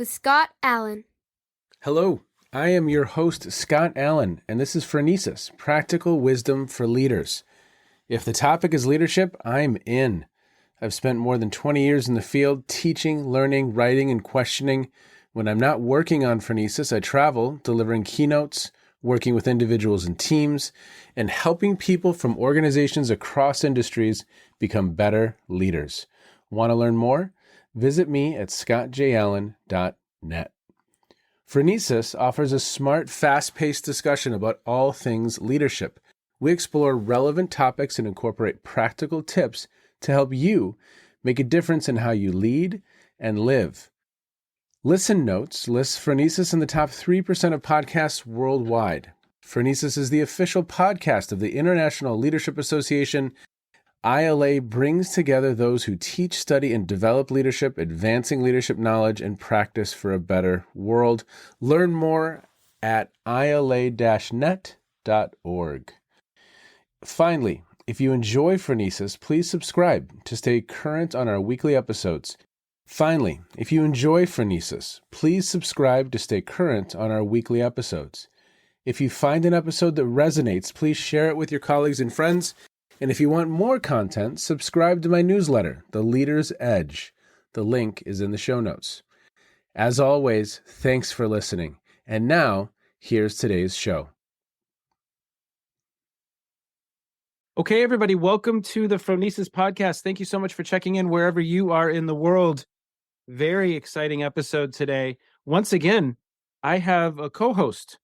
with Scott Allen. Hello, I am your host, Scott Allen, and this is Phronesis, Practical Wisdom for Leaders. If the topic is leadership, I'm in. I've spent more than 20 years in the field teaching, learning, writing, and questioning. When I'm not working on Phronesis, I travel, delivering keynotes, working with individuals and teams, and helping people from organizations across industries become better leaders. Want to learn more? Visit me at scottjallen.net. Phronesis offers a smart, fast-paced discussion about all things leadership. We explore relevant topics and incorporate practical tips to help you make a difference in how you lead and live. Listen Notes lists Phronesis in the top 3% of podcasts worldwide. Phronesis is the official podcast of the International Leadership Association. ILA brings together those who teach, study, and develop leadership, advancing leadership knowledge and practice for a better world. Learn more at ila-net.org. Finally, if you enjoy Phronesis, please subscribe to stay current on our weekly episodes. If you find an episode that resonates, please share it with your colleagues and friends. And if you want more content, subscribe to my newsletter, The Leader's Edge. The link is in the show notes. As always, thanks for listening. And now, here's today's show. Okay, everybody, welcome to the Phronesis podcast. Thank you so much for checking in wherever you are in the world. Very exciting episode today. Once again, I have a co-host.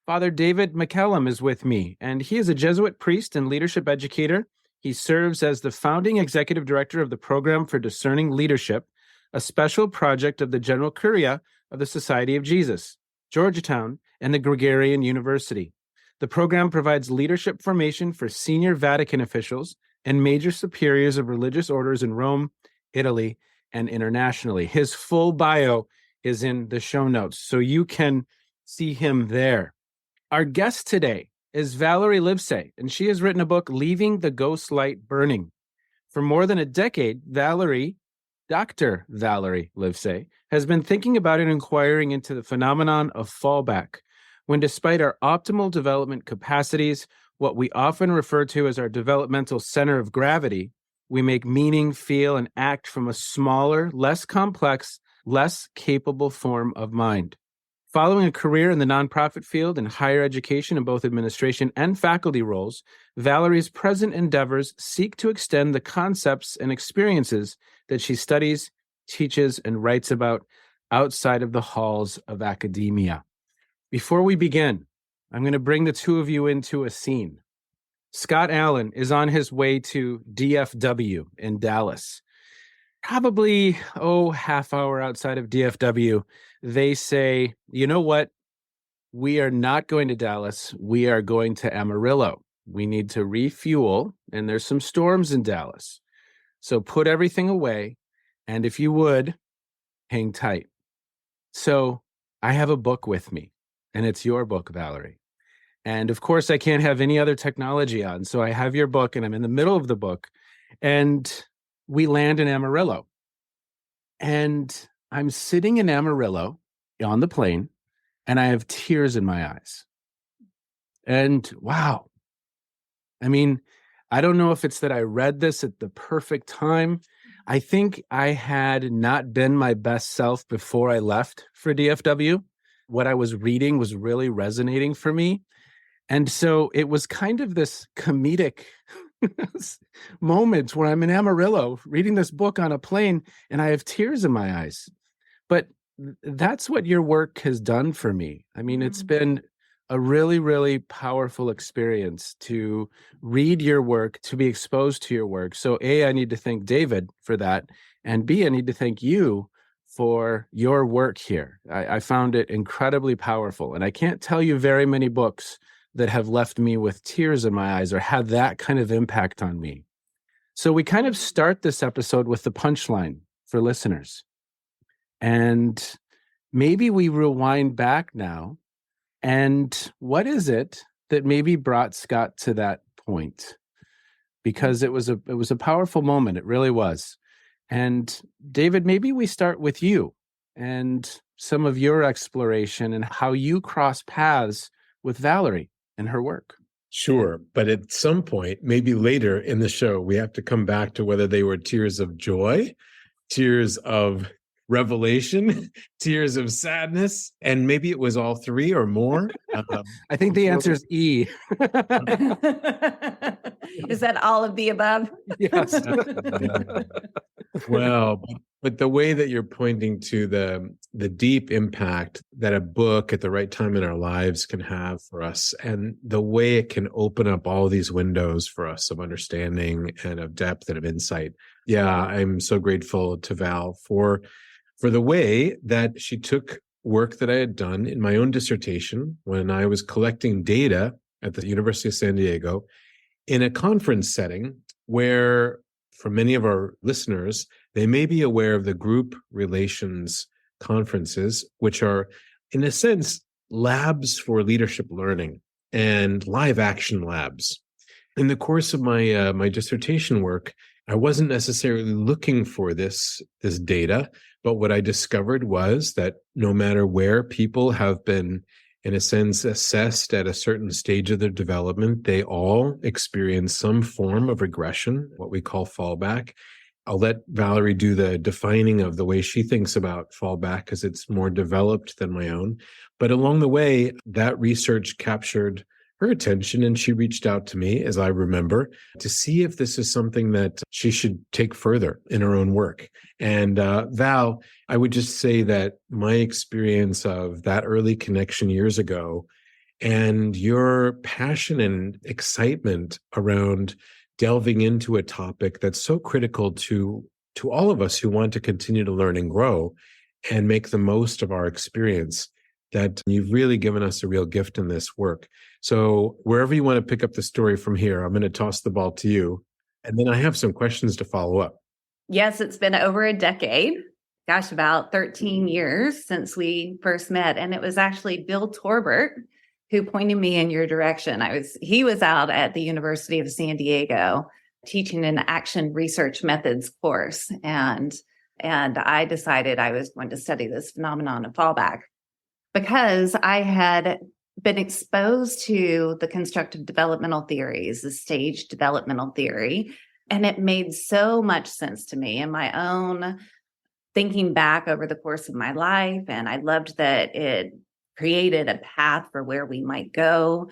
Father David McCallum is with me, and he is a Jesuit priest and leadership educator. He serves as the founding executive director of the Program for Discerning Leadership, a special project of the General Curia of the Society of Jesus, Georgetown, and the Gregorian University. The program provides leadership formation for senior Vatican officials and major superiors of religious orders in Rome, Italy, and internationally. His full bio is in the show notes, so you can see him there. Our guest today is Valerie Livesay, and she has written a book, Leaving the Ghost Light Burning. For more than a decade, Dr. Valerie Livesay, has been thinking about and inquiring into the phenomenon of fallback, when despite our optimal development capacities, what we often refer to as our developmental center of gravity, we make meaning, feel, and act from a smaller, less complex, less capable form of mind. Following a career in the nonprofit field and higher education in both administration and faculty roles, Valerie's present endeavors seek to extend the concepts and experiences that she studies, teaches, and writes about outside of the halls of academia. Before we begin, I'm going to bring the two of you into a scene. Scott Allen is on his way to DFW in Dallas. Probably, half hour outside of DFW, they say, you know what? We are not going to Dallas. We are going to Amarillo. We need to refuel, and there's some storms in Dallas. So put everything away, and if you would, hang tight. So I have a book with me, and it's your book, Valerie. And of course, I can't have any other technology on. So I have your book, and I'm in the middle of the book, and we land in Amarillo. And I'm sitting in Amarillo on the plane, and I have tears in my eyes. And wow. I mean, I don't know if it's that I read this at the perfect time. I think I had not been my best self before I left for DFW. What I was reading was really resonating for me. And so it was kind of this comedic moment where I'm in Amarillo reading this book on a plane and I have tears in my eyes. But that's what your work has done for me. I mean, it's been a really, really powerful experience to read your work, to be exposed to your work. So A, I need to thank David for that. And B, I need to thank you for your work here. I found it incredibly powerful. And I can't tell you very many books that have left me with tears in my eyes or had that kind of impact on me. So we kind of start this episode with the punchline for listeners. And maybe we rewind back now. And what is it that maybe brought Scott to that point? Because it was a powerful moment. It really was. And David, maybe we start with you. and some of your exploration and how you cross paths with Valerie and her work. Sure. But at some point, maybe later in the show, we have to come back to whether they were tears of joy, tears of revelation, tears of sadness, and maybe it was all three or more. I think the answer is E. Is that all of the above? Yes. Well, but the way that you're pointing to the deep impact that a book at the right time in our lives can have for us, and the way it can open up all these windows for us of understanding and of depth and of insight. Yeah, I'm so grateful to Val for the way that she took work that I had done in my own dissertation when I was collecting data at the University of San Diego in a conference setting where, for many of our listeners, they may be aware of the group relations conferences, which are, in a sense, labs for leadership learning and live action labs. In the course of my my dissertation work, I wasn't necessarily looking for this data, but what I discovered was that no matter where people have been, in a sense, assessed at a certain stage of their development, they all experience some form of regression, what we call fallback. I'll let Valerie do the defining of the way she thinks about fallback because it's more developed than my own. But along the way, that research captured her attention, and she reached out to me, as I remember, to see if this is something that she should take further in her own work. And Val, I would just say that my experience of that early connection years ago and your passion and excitement around delving into a topic that's so critical to all of us who want to continue to learn and grow and make the most of our experience, that you've really given us a real gift in this work. So wherever you want to pick up the story from here, I'm going to toss the ball to you. And then I have some questions to follow up. Yes, it's been over a decade. Gosh, about 13 years since we first met. And it was actually Bill Torbert who pointed me in your direction. He was out at the University of San Diego teaching an action research methods course. And I decided I was going to study this phenomenon of fallback because I had been exposed to the constructive developmental theories, the stage developmental theory, and it made so much sense to me in my own thinking back over the course of my life. And I loved that it created a path for where we might go,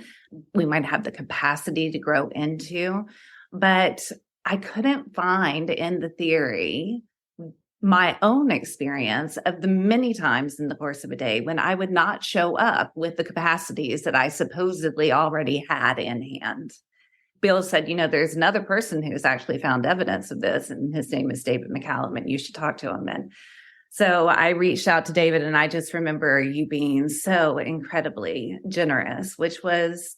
we might have the capacity to grow into. But I couldn't find in the theory my own experience of the many times in the course of a day when I would not show up with the capacities that I supposedly already had in hand. Bill said, there's another person who's actually found evidence of this, and his name is David McCallum, and you should talk to him. And so I reached out to David, and I just remember you being so incredibly generous, which was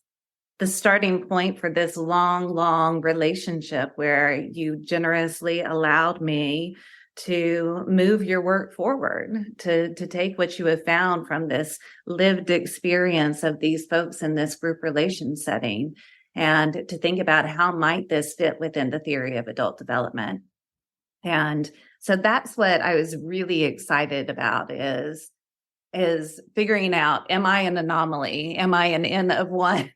the starting point for this long, long relationship where you generously allowed me to move your work forward, to take what you have found from this lived experience of these folks in this group relation setting, and to think about how might this fit within the theory of adult development. And so that's what I was really excited about is figuring out, am I an anomaly? Am I an N of one?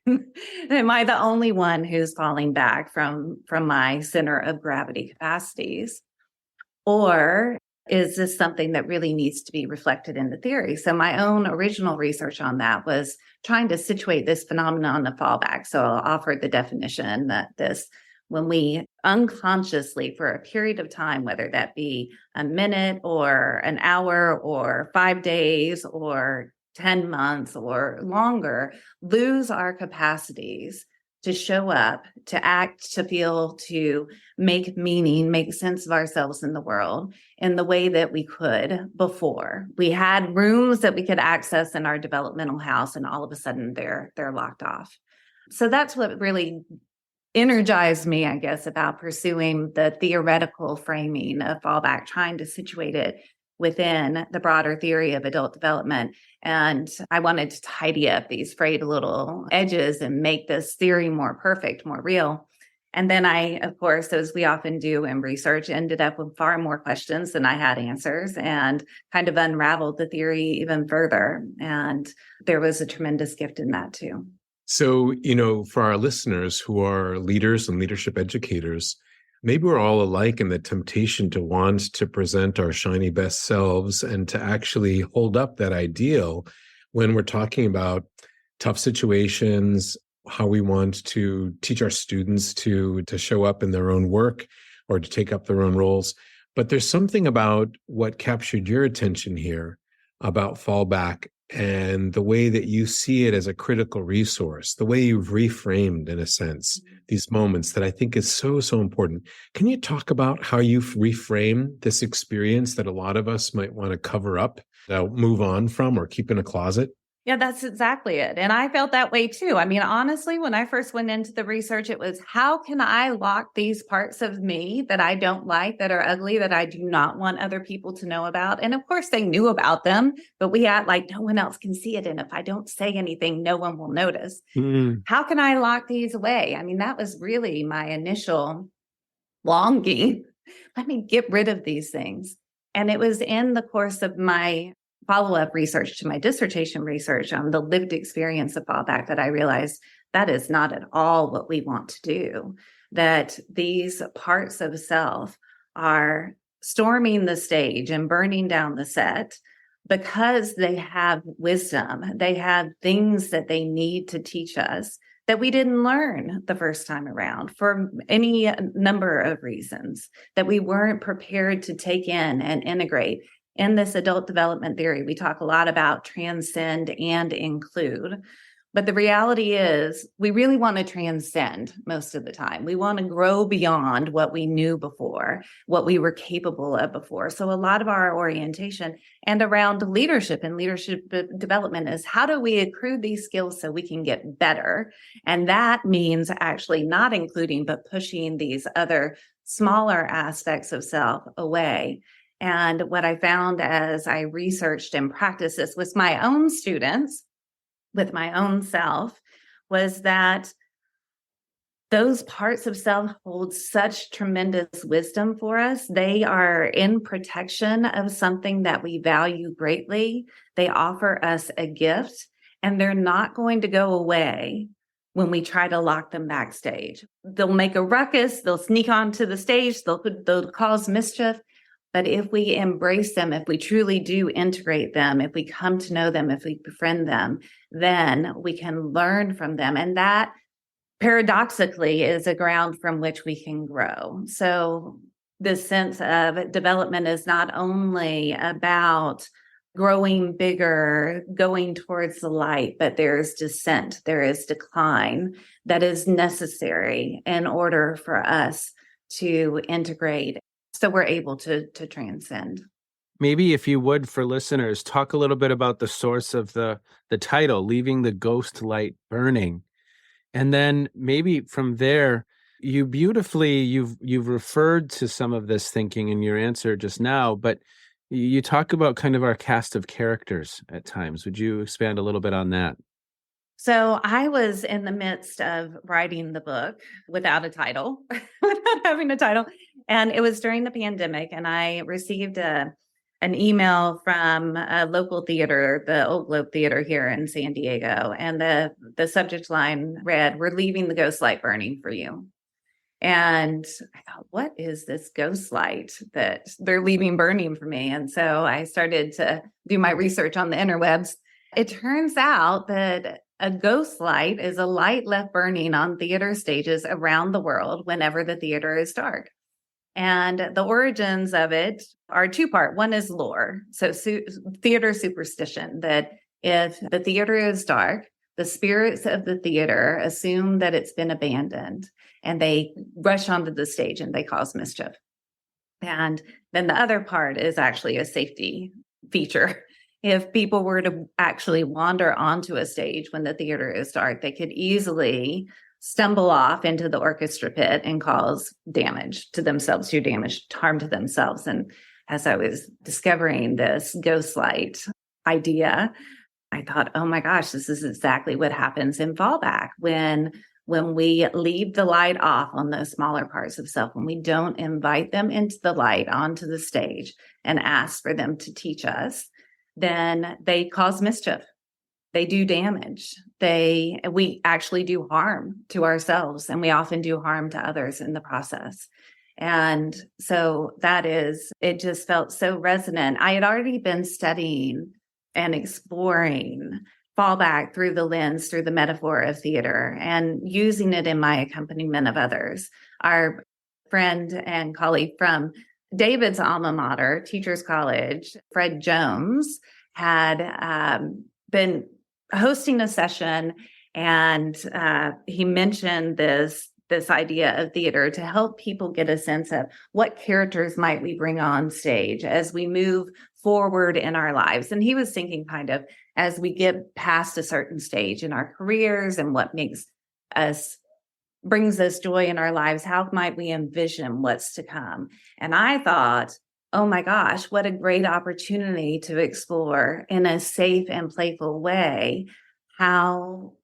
Am I the only one who's falling back from my center of gravity capacities? Or is this something that really needs to be reflected in the theory? So my own original research on that was trying to situate this phenomenon of fallback. So I'll offer the definition that when we unconsciously, for a period of time, whether that be a minute or an hour or 5 days or 10 months or longer, lose our capacities to show up, to act, to feel, to make meaning, make sense of ourselves in the world in the way that we could before. We had rooms that we could access in our developmental house, and all of a sudden they're locked off. So that's what really energized me, I guess, about pursuing the theoretical framing of fallback, trying to situate it within the broader theory of adult development. And I wanted to tidy up these frayed little edges and make this theory more perfect, more real. And then I, of course, as we often do in research, ended up with far more questions than I had answers and kind of unraveled the theory even further. And there was a tremendous gift in that too. So, for our listeners who are leaders and leadership educators, maybe we're all alike in the temptation to want to present our shiny best selves and to actually hold up that ideal when we're talking about tough situations, how we want to teach our students to show up in their own work or to take up their own roles. But there's something about what captured your attention here about Fallback and the way that you see it as a critical resource, the way you've reframed, in a sense, these moments that I think is so, so important. Can you talk about how you've reframed this experience that a lot of us might want to cover up, move on from, or keep in a closet? Yeah, that's exactly it. And I felt that way too. I mean, honestly, when I first went into the research, it was how can I lock these parts of me that I don't like, that are ugly, that I do not want other people to know about? And of course, they knew about them, but we act like no one else can see it. And if I don't say anything, no one will notice. How can I lock these away? I mean, that was really my initial longing. Let me get rid of these things. And it was in the course of my follow-up research to my dissertation research on the lived experience of Fallback that I realized that is not at all what we want to do, that these parts of self are storming the stage and burning down the set because they have wisdom. They have things that they need to teach us that we didn't learn the first time around for any number of reasons, that we weren't prepared to take in and integrate. In this adult development theory, we talk a lot about transcend and include. But the reality is we really want to transcend most of the time. We want to grow beyond what we knew before, what we were capable of before. So a lot of our orientation and around leadership and leadership development is how do we accrue these skills so we can get better? And that means actually not including, but pushing these other smaller aspects of self away. And what I found as I researched and practiced this with my own students, with my own self, was that those parts of self hold such tremendous wisdom for us. They are in protection of something that we value greatly. They offer us a gift, and they're not going to go away when we try to lock them backstage. They'll make a ruckus, they'll sneak onto the stage, they'll cause mischief. But if we embrace them, if we truly do integrate them, if we come to know them, if we befriend them, then we can learn from them. And that paradoxically is a ground from which we can grow. So this sense of development is not only about growing bigger, going towards the light, but there is descent, there is decline that is necessary in order for us to integrate. So we're able to transcend. Maybe if you would, for listeners, talk a little bit about the source of the title, Leaving the Ghost Light Burning. And then maybe from there, you've referred to some of this thinking in your answer just now, but you talk about kind of our cast of characters at times. Would you expand a little bit on that? So I was in the midst of writing the book without a title, without having a title. And it was during the pandemic, and I received an email from a local theater, the Old Globe Theater here in San Diego. And the subject line read, "We're leaving the ghost light burning for you." And I thought, what is this ghost light that they're leaving burning for me? And so I started to do my research on the interwebs. It turns out that a ghost light is a light left burning on theater stages around the world whenever the theater is dark. And the origins of it are two-part. One is lore. So theater superstition, that if the theater is dark, the spirits of the theater assume that it's been abandoned and they rush onto the stage and they cause mischief. And then the other part is actually a safety feature. If people were to actually wander onto a stage when the theater is dark, they could easily stumble off into the orchestra pit and cause damage to themselves, harm to themselves. And as I was discovering this ghost light idea, I thought, oh my gosh, this is exactly what happens in Fallback when when we leave the light off on those smaller parts of self, when we don't invite them into the light onto the stage and ask for them to teach us, then they cause mischief. They do damage. We actually do harm to ourselves, and we often do harm to others in the process. And so it just felt so resonant. I had already been studying and exploring Fallback through the metaphor of theater, and using it in my accompaniment of others. Our friend and colleague from David's alma mater, Teachers College, Fred Jones, had been hosting a session, and he mentioned this idea of theater to help people get a sense of what characters might we bring on stage as we move forward in our lives. And he was thinking kind of as we get past a certain stage in our careers and what brings us joy in our lives, how might we envision what's to come? And I thought, oh my gosh, what a great opportunity to explore in a safe and playful way how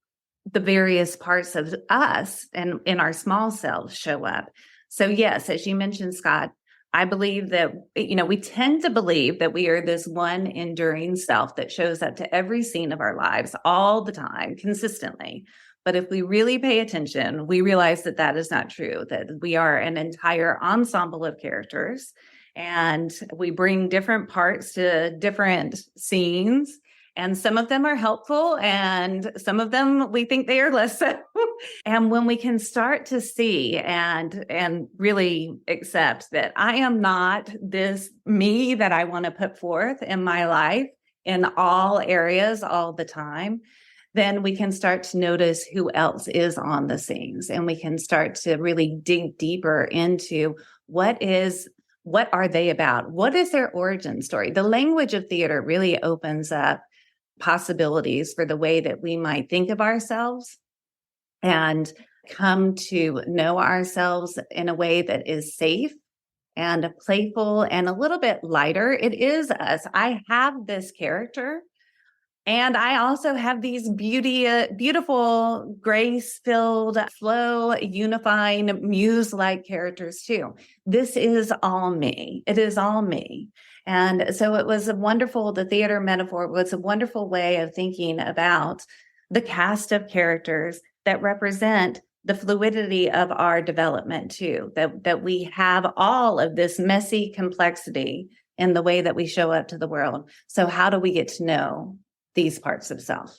the various parts of us and in our small selves show up. So yes, as you mentioned, Scott, I believe that, we tend to believe that we are this one enduring self that shows up to every scene of our lives all the time, consistently. But if we really pay attention, we realize that that is not true, that we are an entire ensemble of characters, and we bring different parts to different scenes. And some of them are helpful, and some of them we think they are less so. And when we can start to see and really accept that I am not this me that I want to put forth in my life in all areas all the time, then we can start to notice who else is on the scenes, and we can start to really dig deeper into what are they about? What is their origin story? The language of theater really opens up possibilities for the way that we might think of ourselves and come to know ourselves in a way that is safe and playful and a little bit lighter. It is us. I have this character, and I also have these beautiful, grace-filled, flow, unifying, muse-like characters too. This is all me. It is all me. And so the theater metaphor was a wonderful way of thinking about the cast of characters that represent the fluidity of our development too, that we have all of this messy complexity in the way that we show up to the world. So how do we get to know these parts of self?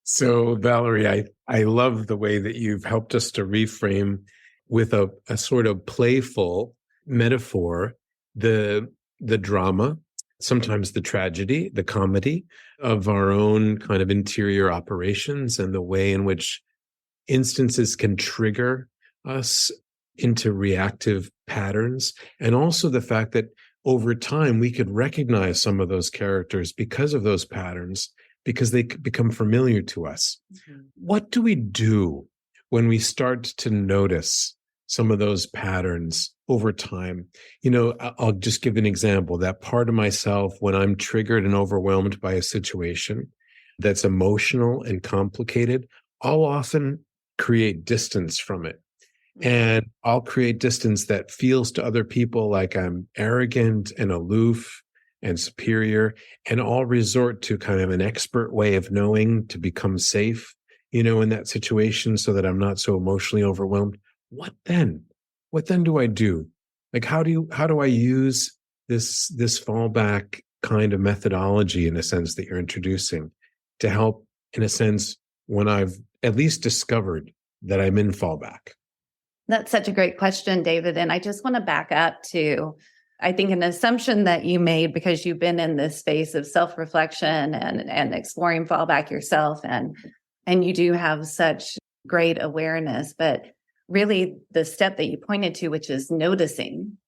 So Valerie, I love the way that you've helped us to reframe with a sort of playful metaphor, the drama, sometimes the tragedy, the comedy of our own kind of interior operations, and the way in which instances can trigger us into reactive patterns. And also the fact that over time we could recognize some of those characters because of those patterns, because they become familiar to us. Mm-hmm. What do we do when we start to notice some of those patterns over time? I'll just give an example. That part of myself, when I'm triggered and overwhelmed by a situation that's emotional and complicated, I'll often create distance from it. And I'll create distance that feels to other people like I'm arrogant and aloof and superior, and I'll resort to kind of an expert way of knowing to become safe, in that situation so that I'm not so emotionally overwhelmed. What then? What then do I do? Like, how do I use this fallback kind of methodology, in a sense, that you're introducing to help, in a sense, when I've at least discovered that I'm in fallback? That's such a great question, David. And I just want to back up to, I think, an assumption that you made, because you've been in this space of self-reflection and exploring fallback yourself, and you do have such great awareness. But really, the step that you pointed to, which is noticing,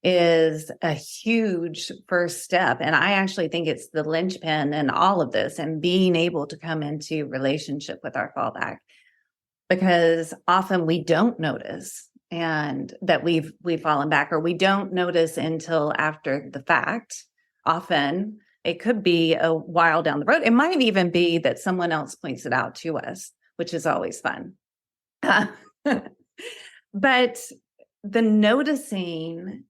is a huge first step. And I actually think it's the linchpin in all of this, and being able to come into relationship with our fallback, because often we don't notice and that we've fallen back, or we don't notice until after the fact. Often it could be a while down the road. It might even be that someone else points it out to us, which is always fun. But the noticing,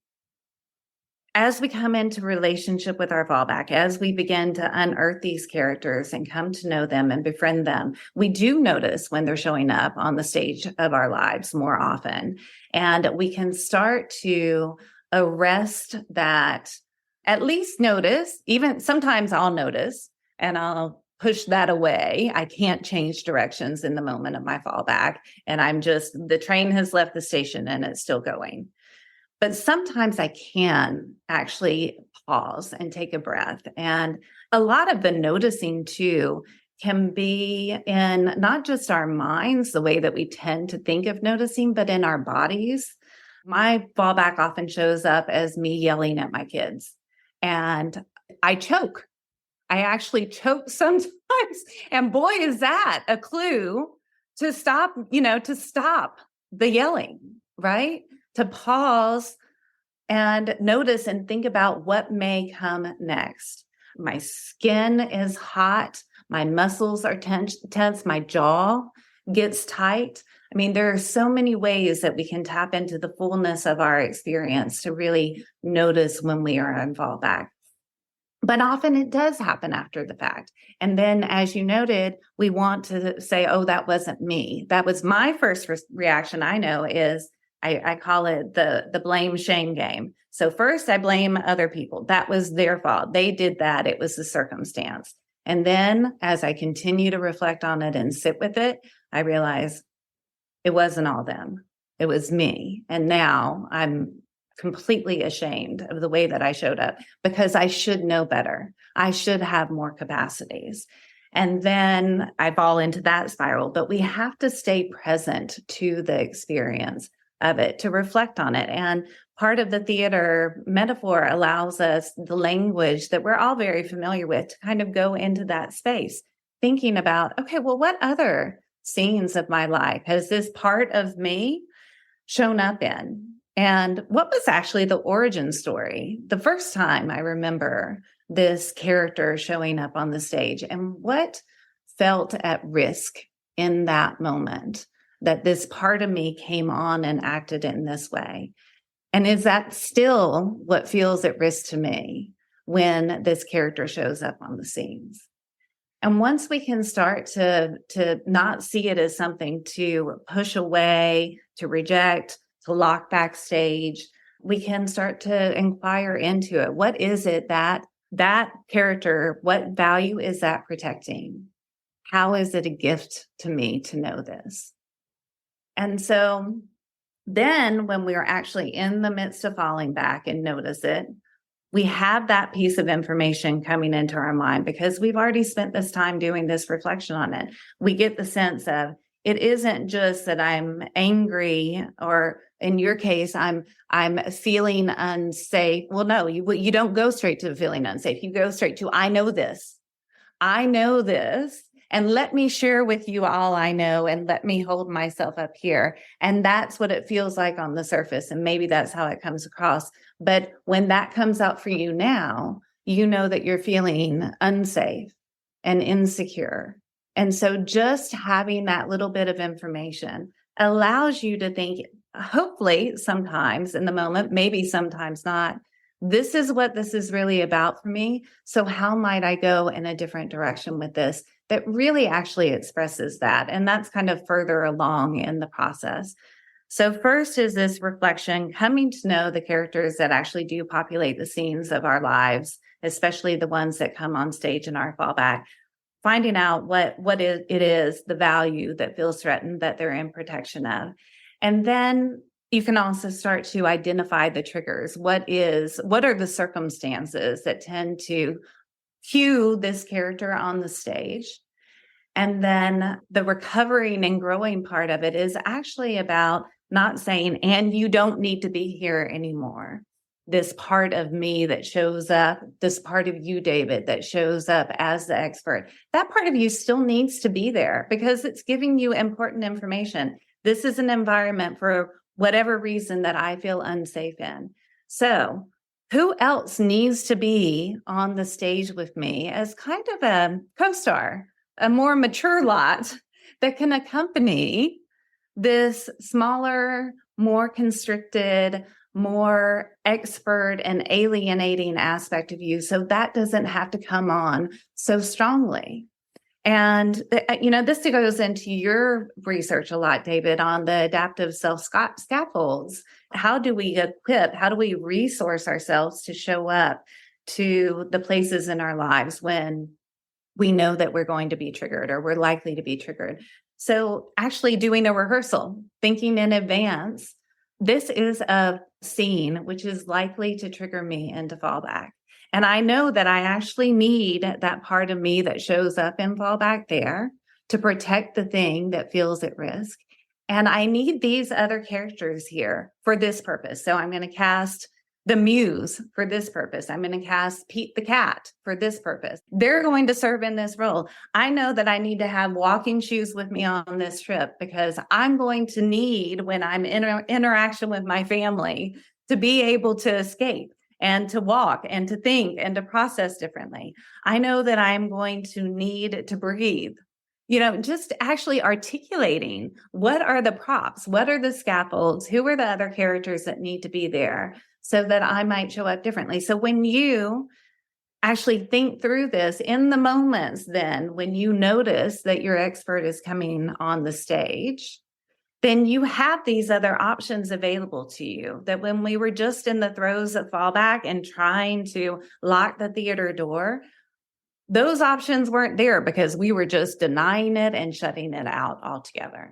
as we come into relationship with our fallback, as we begin to unearth these characters and come to know them and befriend them, we do notice when they're showing up on the stage of our lives more often. And we can start to arrest that, at least notice, even sometimes I'll notice and I'll push that away. I can't change directions in the moment of my fallback. And the train has left the station and it's still going. But sometimes I can actually pause and take a breath. And a lot of the noticing too can be in not just our minds, the way that we tend to think of noticing, but in our bodies. My fallback often shows up as me yelling at my kids. And I choke. I actually choke sometimes. And boy, is that a clue to stop, to stop the yelling, right? To pause and notice and think about what may come next. My skin is hot. My muscles are tense. My jaw gets tight. I mean, there are so many ways that we can tap into the fullness of our experience to really notice when we are on fallback. But often it does happen after the fact. And then, as you noted, we want to say, oh, that wasn't me. That was my first reaction. I know is I call it the blame shame game. So first I blame other people. That was their fault. They did that. It was the circumstance. And then as I continue to reflect on it and sit with it, I realize it wasn't all them. It was me. And now I'm completely ashamed of the way that I showed up because I should know better. I should have more capacities. And then I fall into that spiral, but we have to stay present to the experience of it, to reflect on it. And part of the theater metaphor allows us the language that we're all very familiar with to kind of go into that space, thinking about, okay, well, what other scenes of my life has this part of me shown up in? And what was actually the origin story? The first time I remember this character showing up on the stage, and what felt at risk in that moment that this part of me came on and acted in this way. And is that still what feels at risk to me when this character shows up on the scenes? And once we can start to not see it as something to push away, to reject, to lock backstage, we can start to inquire into it. What is it that character, what value is that protecting? How is it a gift to me to know this? And so then when we're actually in the midst of falling back and notice it, we have that piece of information coming into our mind because we've already spent this time doing this reflection on it. We get the sense of it isn't just that I'm angry, or in your case, I'm feeling unsafe. Well, no, you don't go straight to feeling unsafe. You go straight to, I know this. And let me share with you all I know, and let me hold myself up here. And that's what it feels like on the surface. And maybe that's how it comes across. But when that comes out for you now, you know that you're feeling unsafe and insecure. And so just having that little bit of information allows you to think, hopefully sometimes in the moment, maybe sometimes not, this is what this is really about for me. So how might I go in a different direction with this that really actually expresses that? And that's kind of further along in the process. So first is this reflection, coming to know the characters that actually do populate the scenes of our lives, especially the ones that come on stage in our fallback, finding out what it is, the value that feels threatened that they're in protection of. And then you can also start to identify the triggers. What are the circumstances that tend to cue this character on the stage? And then the recovering and growing part of it is actually about not saying, and you don't need to be here anymore. This part of me that shows up, this part of you, David, that shows up as the expert, that part of you still needs to be there because it's giving you important information. This is an environment for whatever reason that I feel unsafe in. So who else needs to be on the stage with me as kind of a co-star, a more mature lot that can accompany this smaller, more constricted, more expert and alienating aspect of you, so that doesn't have to come on so strongly. And, this goes into your research a lot, David, on the adaptive self-scaffolds. How do we equip, how do we resource ourselves to show up to the places in our lives when we know that we're going to be triggered or we're likely to be triggered? So actually doing a rehearsal, thinking in advance, this is a scene which is likely to trigger me into fallback. And I know that I actually need that part of me that shows up in fallback there to protect the thing that feels at risk. And I need these other characters here for this purpose. So I'm going to cast the muse for this purpose. I'm going to cast Pete the cat for this purpose. They're going to serve in this role. I know that I need to have walking shoes with me on this trip because I'm going to need, when I'm in interaction with my family, to be able to escape and to walk and to think and to process differently. I know that I'm going to need to breathe. Just actually articulating what are the props, what are the scaffolds, who are the other characters that need to be there so that I might show up differently. So when you actually think through this in the moments, then when you notice that your expert is coming on the stage, then you have these other options available to you that when we were just in the throes of fallback and trying to lock the theater door, those options weren't there because we were just denying it and shutting it out altogether.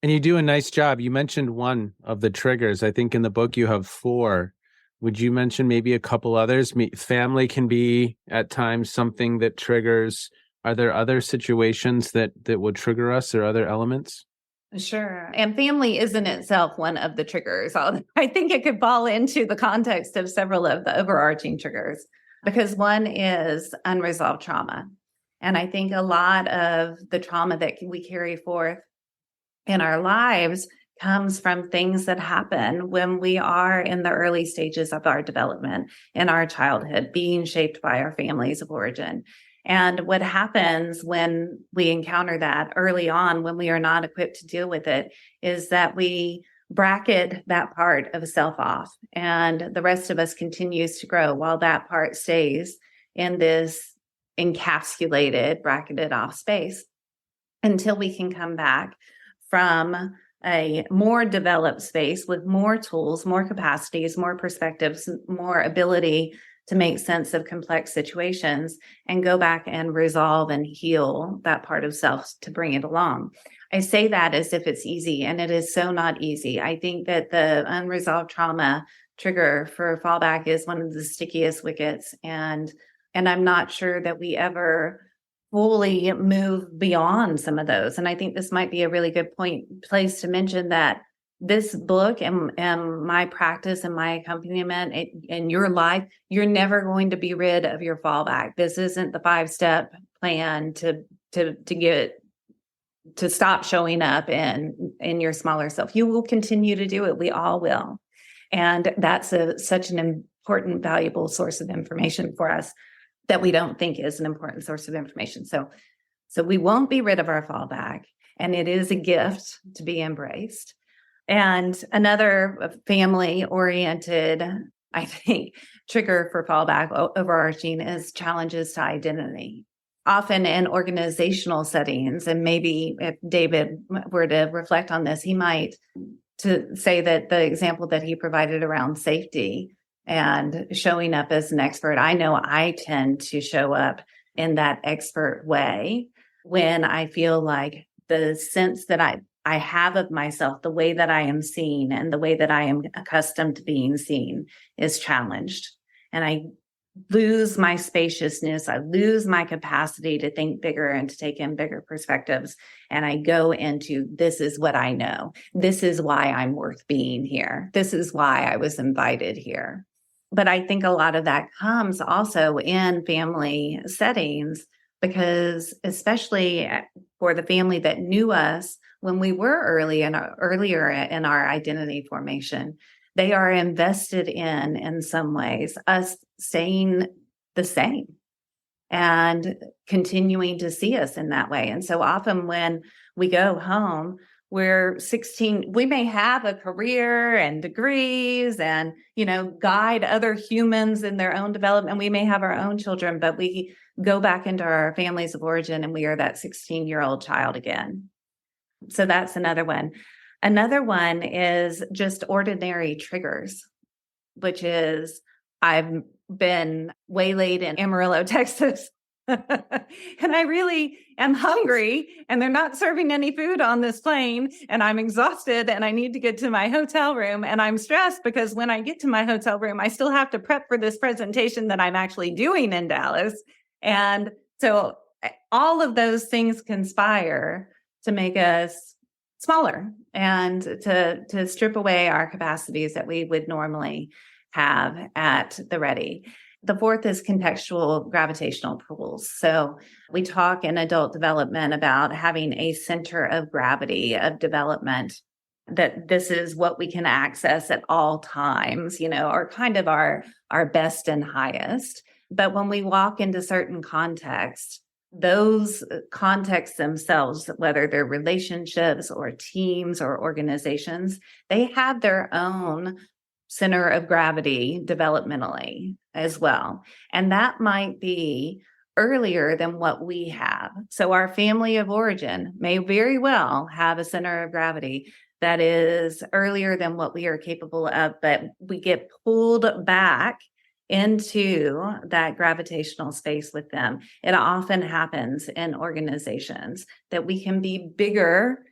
And you do a nice job. You mentioned one of the triggers. I think in the book you have 4. Would you mention maybe a couple others? Family can be at times something that triggers. Are there other situations that would trigger us or other elements? Sure. And family is in itself one of the triggers. I think it could fall into the context of several of the overarching triggers because one is unresolved trauma. And I think a lot of the trauma that we carry forth in our lives comes from things that happen when we are in the early stages of our development, in our childhood, being shaped by our families of origin. And what happens when we encounter that early on, when we are not equipped to deal with it, is that we bracket that part of self off, and the rest of us continues to grow while that part stays in this encapsulated, bracketed off space until we can come back from a more developed space with more tools, more capacities, more perspectives, more ability to make sense of complex situations and go back and resolve and heal that part of self to bring it along. I say that as if it's easy, and it is so not easy. I think that the unresolved trauma trigger for fallback is one of the stickiest wickets, and I'm not sure that we ever fully move beyond some of those. And I think this might be a really good place to mention that this book and my practice and my accompaniment in your life, you're never going to be rid of your fallback. This isn't the 5-step plan to stop showing up in your smaller self. You will continue to do it. We all will. And that's such an important, valuable source of information for us that we don't think is an important source of information. So we won't be rid of our fallback, and it is a gift to be embraced. And another family-oriented, I think, trigger for fallback overarching is challenges to identity. Often in organizational settings, and maybe if David were to reflect on this, he might to say that the example that he provided around safety and showing up as an expert, I know I tend to show up in that expert way when I feel like the sense that I have of myself, the way that I am seen and the way that I am accustomed to being seen is challenged. And I lose my spaciousness. I lose my capacity to think bigger and to take in bigger perspectives. And I go into, this is what I know. This is why I'm worth being here. This is why I was invited here. But I think a lot of that comes also in family settings, because especially for the family that knew us when we were earlier in our identity formation, they are invested in some ways, us staying the same and continuing to see us in that way. And so often when we go home, we're 16. We may have a career and degrees and, guide other humans in their own development. We may have our own children, but we go back into our families of origin and we are that 16-year-old child again. So that's another one. Another one is just ordinary triggers, which is I've been waylaid in Amarillo, Texas. And I really am hungry and they're not serving any food on this plane and I'm exhausted and I need to get to my hotel room and I'm stressed because when I get to my hotel room, I still have to prep for this presentation that I'm actually doing in Dallas. And so all of those things conspire to make us smaller and to strip away our capacities that we would normally have at the ready. The fourth is contextual gravitational pulls. So we talk in adult development about having a center of gravity of development, that this is what we can access at all times, or kind of our best and highest. But when we walk into certain contexts, those contexts themselves, whether they're relationships or teams or organizations, they have their own center of gravity developmentally as well. And that might be earlier than what we have. So our family of origin may very well have a center of gravity that is earlier than what we are capable of, but we get pulled back into that gravitational space with them. It often happens in organizations that we can be bigger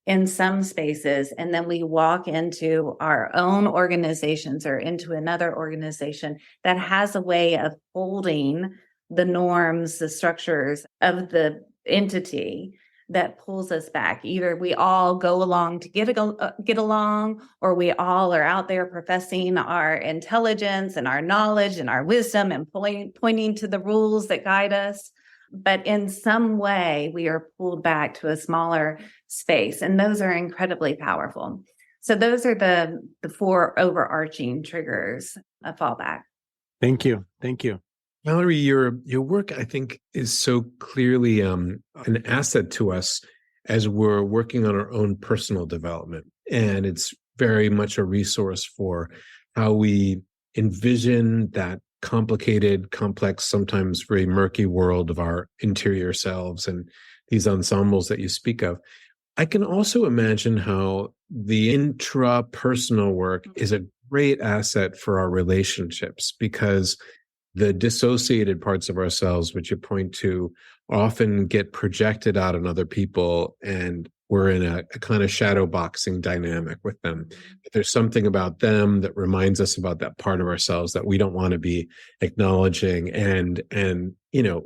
in some spaces, and then we walk into our own organizations or into another organization that has a way of holding the norms, the structures of the entity that pulls us back. Either we all go along to get along, or we all are out there professing our intelligence and our knowledge and our wisdom and pointing to the rules that guide us. But in some way, we are pulled back to a smaller space, and those are incredibly powerful. So those are the four overarching triggers of fallback. Thank you. Valerie, your work, I think, is so clearly an asset to us as we're working on our own personal development. And it's very much a resource for how we envision that complicated, complex, sometimes very murky world of our interior selves and these ensembles that you speak of. I can also imagine how the intrapersonal work is a great asset for our relationships, because the dissociated parts of ourselves, which you point to, often get projected out on other people, and we're in a kind of shadow boxing dynamic with them. But there's something about them that reminds us about that part of ourselves that we don't want to be acknowledging, and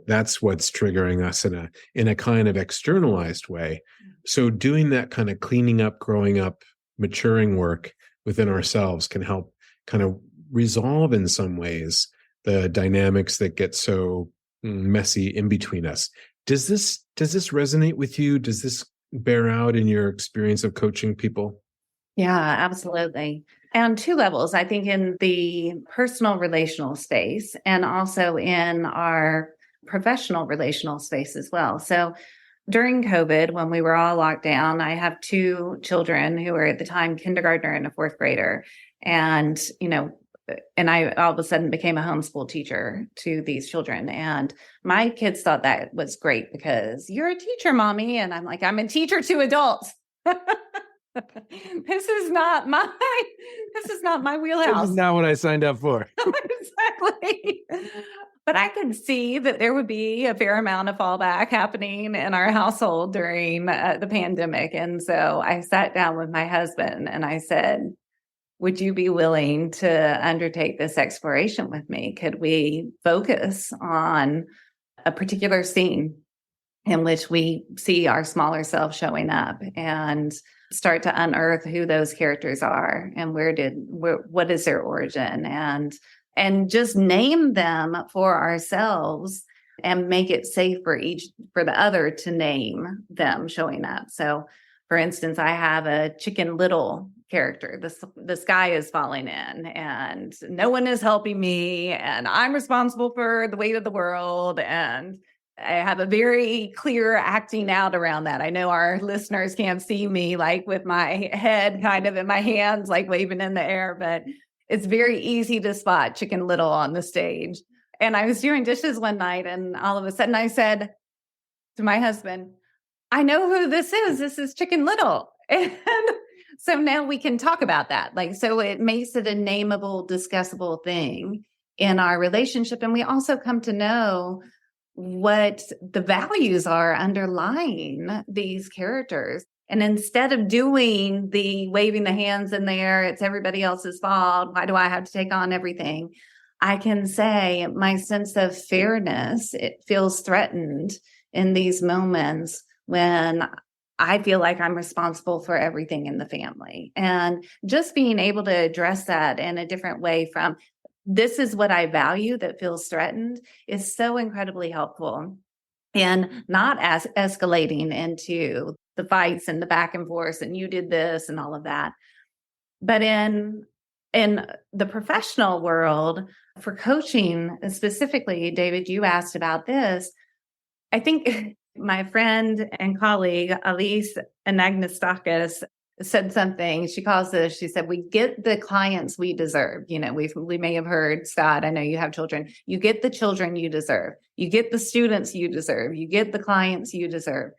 that's what's triggering us in a kind of externalized way. So doing that kind of cleaning up, growing up, maturing work within ourselves can help kind of resolve in some ways the dynamics that get so messy in between us. Does this resonate with you? Does this bear out in your experience of coaching people? Yeah, absolutely. On two levels, I think in the personal relational space and also in our professional relational space as well. So during COVID, when we were all locked down, I have two children who were at the time kindergartner and a fourth grader. And I all of a sudden became a homeschool teacher to these children. And my kids thought that was great because you're a teacher, mommy. And I'm like, I'm a teacher to adults. This is not my wheelhouse. This is not what I signed up for. Exactly. But I could see that there would be a fair amount of fallback happening in our household during the pandemic. And so I sat down with my husband and I said, would you be willing to undertake this exploration with me? Could we focus on a particular scene in which we see our smaller self showing up and start to unearth who those characters are and what is their origin, and just name them for ourselves and make it safe for the other to name them showing up. So for instance, I have a Chicken Little character. The sky is falling in and no one is helping me and I'm responsible for the weight of the world. And I have a very clear acting out around that. I know our listeners can't see me like with my head kind of in my hands, like waving in the air, but it's very easy to spot Chicken Little on the stage. And I was doing dishes one night, and all of a sudden I said to my husband, I know who this is. This is Chicken Little. And so now we can talk about that. Like, so it makes it a nameable, discussable thing in our relationship. And we also come to know what the values are underlying these characters. And instead of doing the waving the hands in the air, it's everybody else's fault. Why do I have to take on everything? I can say my sense of fairness, it feels threatened in these moments when I feel like I'm responsible for everything in the family. And just being able to address that in a different way from this is what I value that feels threatened is so incredibly helpful. And not as escalating into the fights and the back and forth and you did this and all of that. But in the professional world, for coaching specifically, David, you asked about this. I think my friend and colleague, Elise Anagnostakis, said something. She calls this, she said, we get the clients we deserve. You know, we may have heard, Scott, I know you have children. You get the children you deserve. You get the students you deserve. You get the clients you deserve.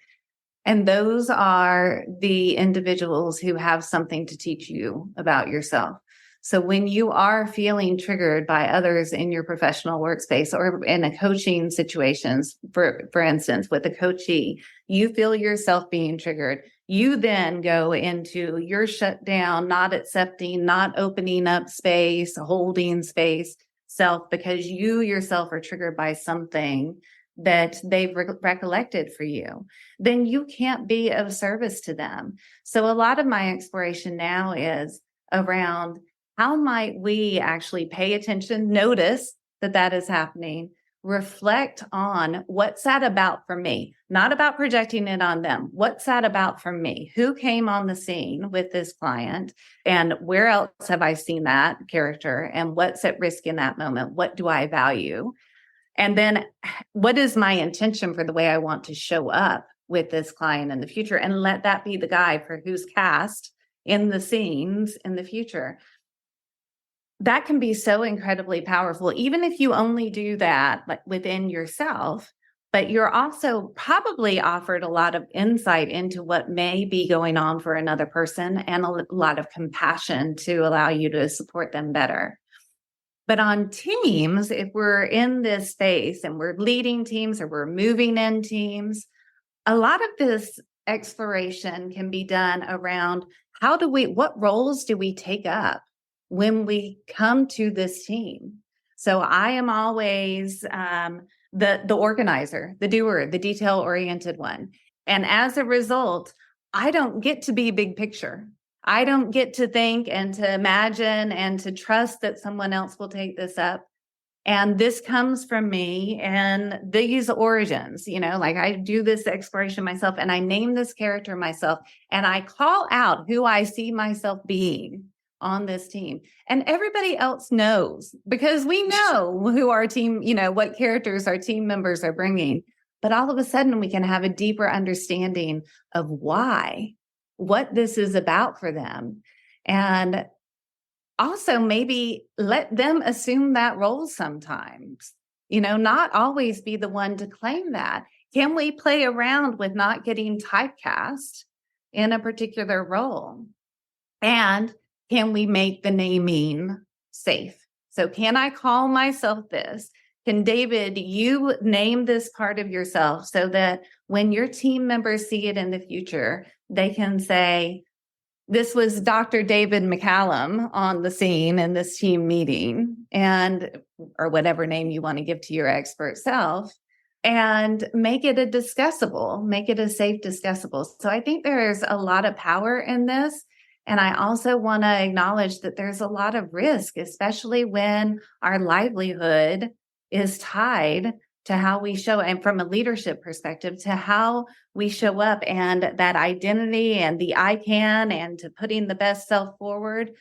And those are the individuals who have something to teach you about yourself. So when you are feeling triggered by others in your professional workspace or in a coaching situations, for instance, with a coachee, you feel yourself being triggered. You then go into your shut down, not accepting, not opening up space, holding space self, because you yourself are triggered by something that they've recollected for you. Then you can't be of service to them. So a lot of my exploration now is around how might we actually pay attention, notice that that is happening, reflect on what's that about for me, not about projecting it on them. What's that about for me? Who came on the scene with this client? And where else have I seen that character? And what's at risk in that moment? What do I value? And then what is my intention for the way I want to show up with this client in the future? And let that be the guide for who's cast in the scenes in the future. That can be so incredibly powerful, even if you only do that like within yourself, but you're also probably offered a lot of insight into what may be going on for another person and a lot of compassion to allow you to support them better. But on teams, if we're in this space and we're leading teams or we're moving in teams, a lot of this exploration can be done around what roles do we take up when we come to this team? So I am always the organizer, the doer, the detail-oriented one. And as a result, I don't get to be big picture. I don't get to think and to imagine and to trust that someone else will take this up. And this comes from me and these origins, like I do this exploration myself and I name this character myself and I call out who I see myself being on this team. And everybody else knows because we know who our team, what characters our team members are bringing. But all of a sudden we can have a deeper understanding of what this is about for them. And also maybe let them assume that role sometimes, not always be the one to claim that. Can we play around with not getting typecast in a particular role? And can we make the naming safe? So can I call myself this? Can David, you name this part of yourself so that when your team members see it in the future, they can say, this was Dr. David McCallum on the scene in this team meeting, or whatever name you want to give to your expert self, and make it make it a safe discussable. So I think there's a lot of power in this. And I also want to acknowledge that there's a lot of risk, especially when our livelihood is tied to how we show, and from a leadership perspective, to how we show up and that identity and the I can and to putting the best self forward.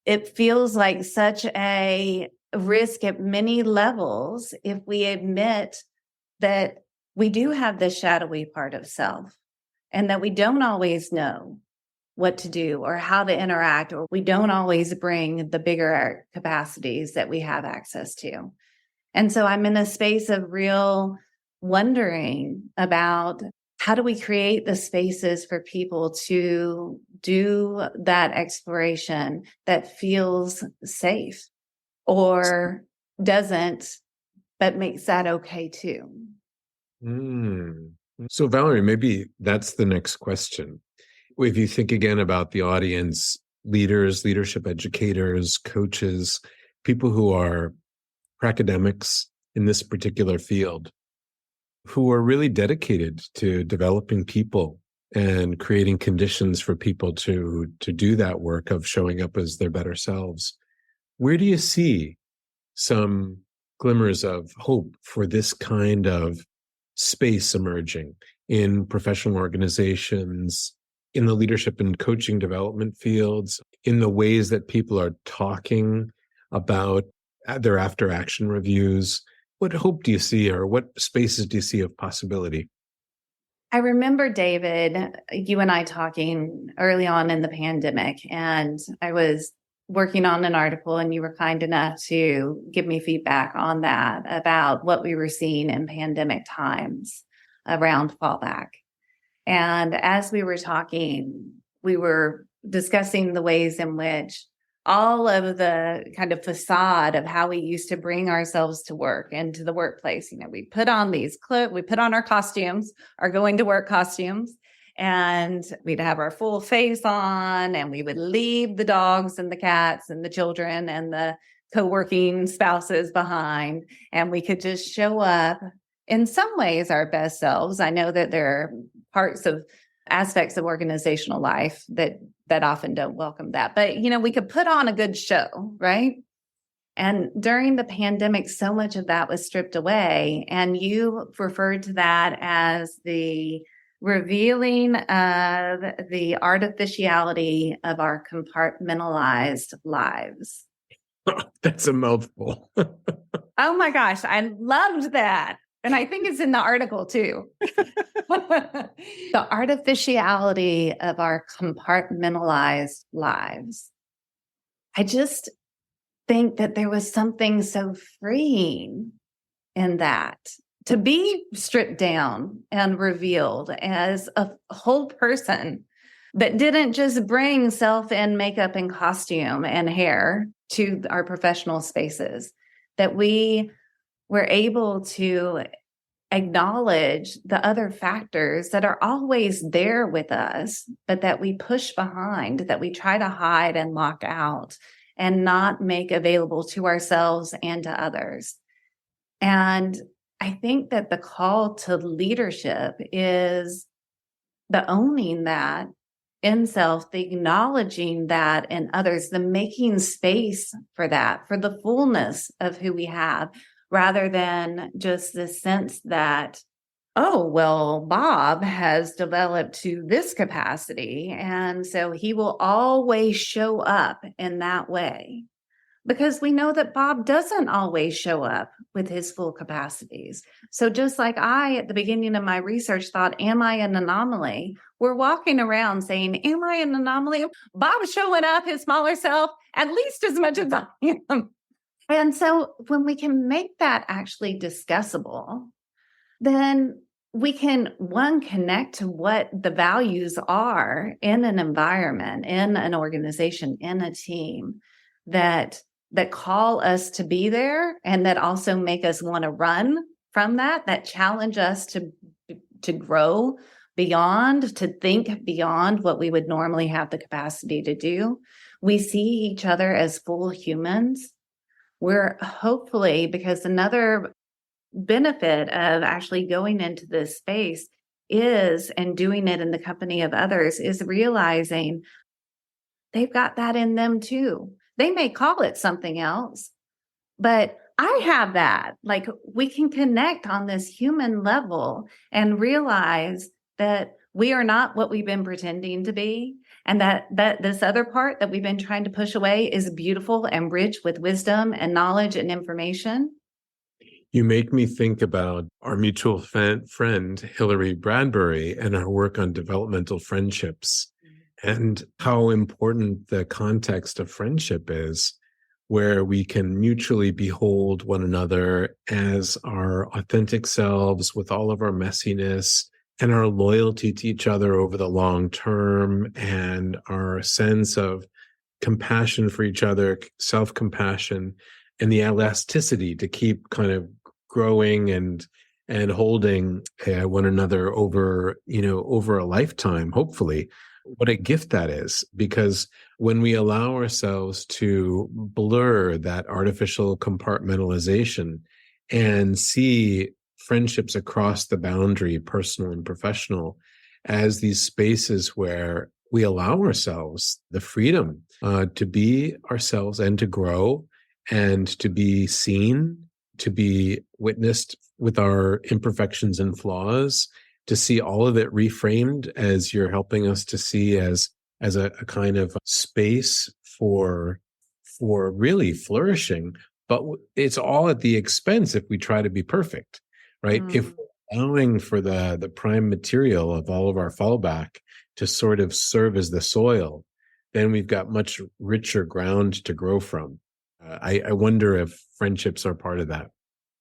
It feels like such a risk at many levels if we admit that we do have this shadowy part of self, and that we don't always know what to do or how to interact, or we don't always bring the bigger capacities that we have access to. And so I'm in a space of real wondering about how do we create the spaces for people to do that exploration that feels safe or doesn't, but makes that okay too. So Valerie, maybe that's the next question. If you think again about the audience, leaders, leadership educators, coaches, people who are academics in this particular field, who are really dedicated to developing people and creating conditions for people to do that work of showing up as their better selves. Where do you see some glimmers of hope for this kind of space emerging in professional organizations, in the leadership and coaching development fields, in the ways that people are talking about their after action reviews? What hope do you see, or what spaces do you see of possibility? I remember, David, you and I talking early on in the pandemic, and I was working on an article, and you were kind enough to give me feedback on that about what we were seeing in pandemic times around Fallback. And as we were talking, we were discussing the ways in which all of the kind of facade of how we used to bring ourselves to work and to the workplace. We put on these we put on our costumes, our going to work costumes, and we'd have our full face on, and we would leave the dogs and the cats and the children and the co-working spouses behind, and we could just show up in some ways our best selves. I know that there are aspects of organizational life that often don't welcome that. But, we could put on a good show, right? And during the pandemic, so much of that was stripped away. And you referred to that as the revealing of the artificiality of our compartmentalized lives. That's a mouthful. Oh my gosh, I loved that. And I think it's in the article too. The artificiality of our compartmentalized lives. I just think that there was something so freeing in that, to be stripped down and revealed as a whole person that didn't just bring self and makeup and costume and hair to our professional spaces, that we were able to acknowledge the other factors that are always there with us, but that we push behind, that we try to hide and lock out and not make available to ourselves and to others. And I think that the call to leadership is the owning that in self, the acknowledging that in others, the making space for that, for the fullness of who we have, rather than just the sense that, oh, well, Bob has developed to this capacity, and so he will always show up in that way. Because we know that Bob doesn't always show up with his full capacities. So just like I, at the beginning of my research, thought, am I an anomaly? We're walking around saying, am I an anomaly? Bob's showing up, his smaller self, at least as much as I am. And so when we can make that actually discussable, then we can, one, connect to what the values are in an environment, in an organization, in a team that call us to be there, and that also make us want to run from that challenge us to grow beyond, to think beyond what we would normally have the capacity to do. We see each other as full humans. We're hopefully, because another benefit of actually going into this space is, and doing it in the company of others, is realizing they've got that in them too. They may call it something else, but I have that. Like, we can connect on this human level and realize that we are not what we've been pretending to be. And that this other part that we've been trying to push away is beautiful and rich with wisdom and knowledge and information. You make me think about our mutual friend, Hilary Bradbury, and our work on developmental friendships and how important the context of friendship is, where we can mutually behold one another as our authentic selves with all of our messiness and our loyalty to each other over the long term and our sense of compassion for each other, self-compassion, and the elasticity to keep kind of growing and holding one another over a lifetime, hopefully. What a gift that is, because when we allow ourselves to blur that artificial compartmentalization and see friendships across the boundary, personal and professional, as these spaces where we allow ourselves the freedom to be ourselves and to grow and to be seen, to be witnessed with our imperfections and flaws, to see all of it reframed as you're helping us to see as a kind of space for really flourishing. But it's all at the expense if we try to be perfect, right? If we're allowing for the prime material of all of our fallback to sort of serve as the soil, then we've got much richer ground to grow from. I wonder if friendships are part of that.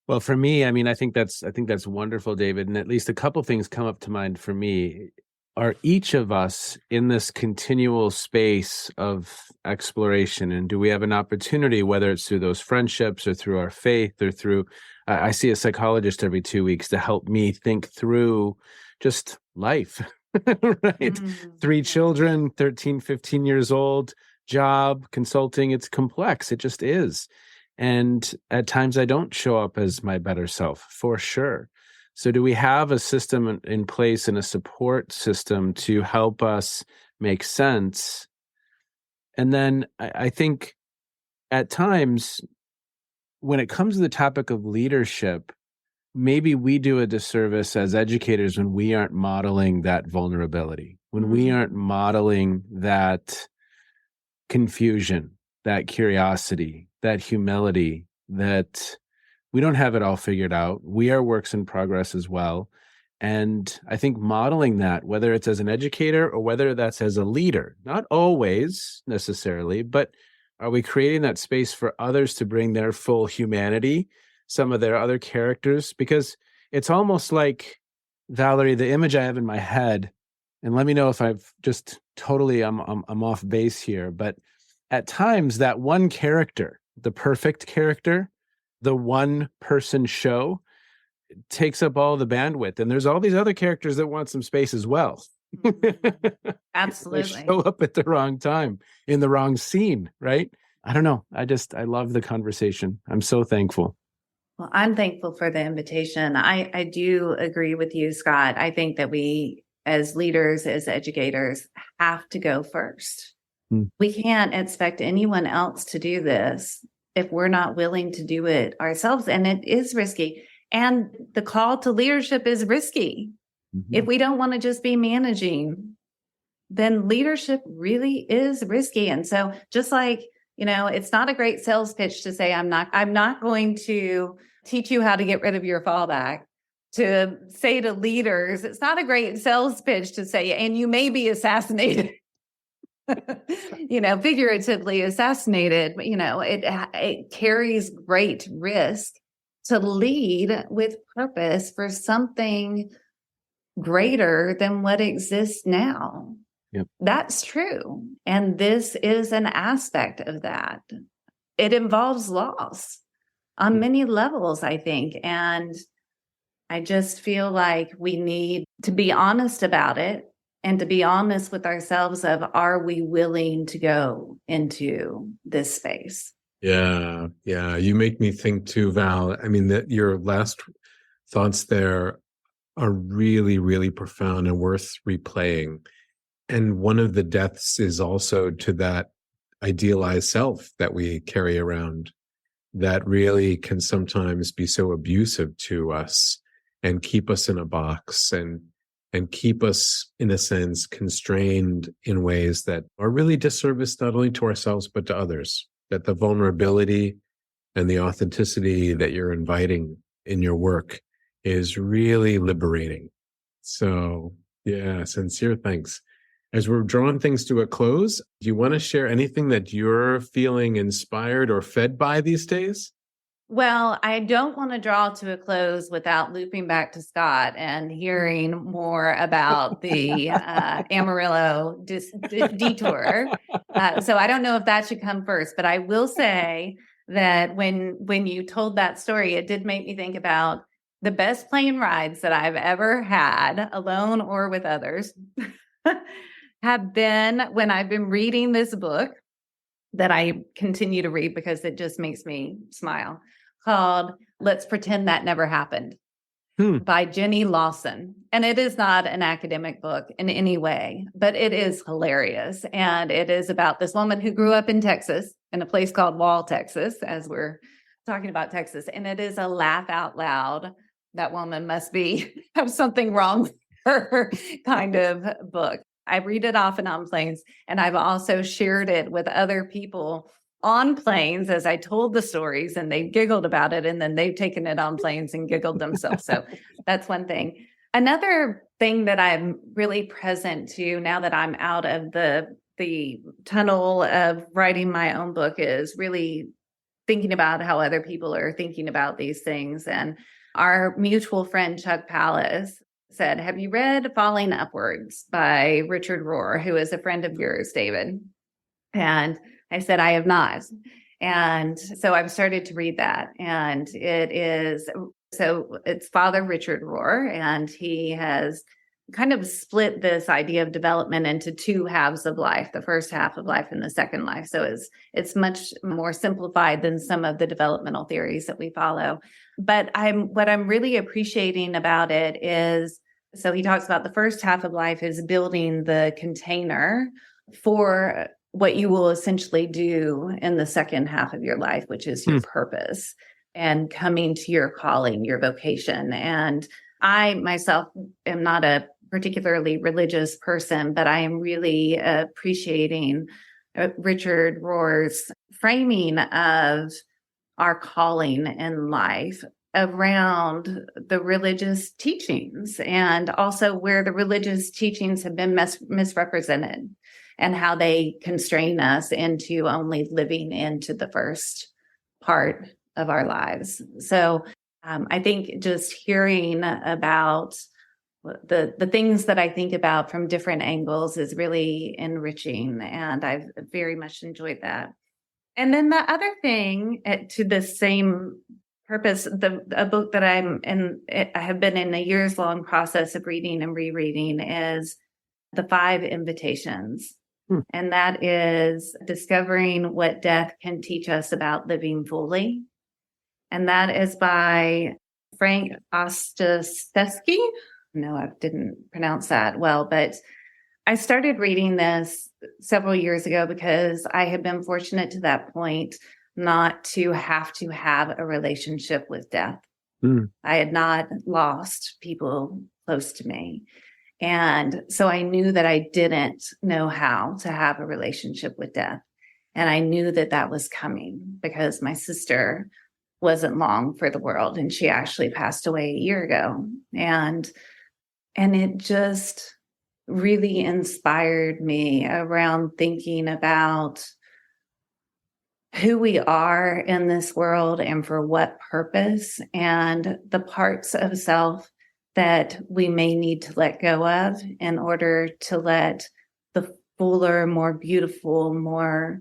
Well, for me, I mean, I think that's wonderful, David. And at least a couple things come up to mind for me. Are each of us in this continual space of exploration? And do we have an opportunity, whether it's through those friendships or through our faith or through, I see a psychologist every 2 weeks to help me think through just life, right? 3 children, 13, 15 years old, job, consulting, it's complex. It just is. And at times I don't show up as my better self, for sure. So do we have a system in place and a support system to help us make sense? And then I think at times when it comes to the topic of leadership, maybe we do a disservice as educators when we aren't modeling that vulnerability, when we aren't modeling that confusion, that curiosity, that humility, that we don't have it all figured out. We are works in progress as well. And I think modeling that, whether it's as an educator or whether that's as a leader, not always necessarily, but are we creating that space for others to bring their full humanity, some of their other characters? Because it's almost like, Valerie, the image I have in my head, and let me know if I've just totally, I'm off base here, but at times that one character, the perfect character, the one person show, takes up all the bandwidth. And there's all these other characters that want some space as well. Absolutely. They show up at the wrong time, in the wrong scene, right? I don't know. I love the conversation. I'm so thankful. Well, I'm thankful for the invitation. I do agree with you, Scott. I think that we, as leaders, as educators, have to go first. We can't expect anyone else to do this if we're not willing to do it ourselves. And it is risky. And the call to leadership is risky. If we don't want to just be managing, then leadership really is risky. And so just like, it's not a great sales pitch to say, I'm not going to teach you how to get rid of your fallback. To say to leaders, it's not a great sales pitch to say, and you may be assassinated. Figuratively assassinated, but it carries great risk to lead with purpose for something greater than what exists now. Yep. That's true. And this is an aspect of that. It involves loss on many levels, I think. And I just feel like we need to be honest about it. And to be honest with ourselves of, are we willing to go into this space? Yeah. You make me think too, Val. I mean, that your last thoughts there are really, really profound and worth replaying. And one of the deaths is also to that idealized self that we carry around that really can sometimes be so abusive to us and keep us in a box and keep us, in a sense, constrained in ways that are really disservice not only to ourselves, but to others. That the vulnerability and the authenticity that you're inviting in your work is really liberating. So yeah, sincere thanks. As we're drawing things to a close, do you want to share anything that you're feeling inspired or fed by these days? Well, I don't want to draw to a close without looping back to Scott and hearing more about the Amarillo detour. So I don't know if that should come first, but I will say that when you told that story, it did make me think about the best plane rides that I've ever had, alone or with others, have been when I've been reading this book that I continue to read because it just makes me smile, called Let's Pretend That Never Happened by Jenny Lawson. And it is not an academic book in any way, but it is hilarious. And it is about this woman who grew up in Texas, in a place called Wall, Texas, as we're talking about Texas. And it is a laugh out loud, that woman must have something wrong with her kind of book. I read it often on planes, and I've also shared it with other people on planes as I told the stories, and they giggled about it, and then they've taken it on planes and giggled themselves. So that's one thing. Another thing that I'm really present to now that I'm out of the tunnel of writing my own book is really thinking about how other people are thinking about these things. And our mutual friend, Chuck Pallas, said, have you read Falling Upwards by Richard Rohr, who is a friend of yours, David? And I said, I have not. And so I've started to read that. And it's Father Richard Rohr, and he has kind of split this idea of development into two halves of life, the first half of life and the second life. So it's much more simplified than some of the developmental theories that we follow. But what I'm really appreciating about it is, so he talks about the first half of life is building the container for what you will essentially do in the second half of your life, which is your purpose and coming to your calling, your vocation. And I myself am not a particularly religious person, but I am really appreciating Richard Rohr's framing of our calling in life around the religious teachings, and also where the religious teachings have been misrepresented and how they constrain us into only living into the first part of our lives. So I think just hearing about the things that I think about from different angles is really enriching, and I've very much enjoyed that. And then the other thing, to the same purpose, a book that I have been in a years-long process of reading and rereading is The 5 Invitations. And that is discovering what death can teach us about living fully. And that is by Frank Ostaseski. No, I didn't pronounce that well, but I started reading this several years ago because I had been fortunate to that point not to have a relationship with death. I had not lost people close to me. And so I knew that I didn't know how to have a relationship with death. And I knew that that was coming because my sister wasn't long for the world, and she actually passed away a year ago. And it just really inspired me around thinking about who we are in this world and for what purpose, and the parts of self that we may need to let go of in order to let the fuller, more beautiful, more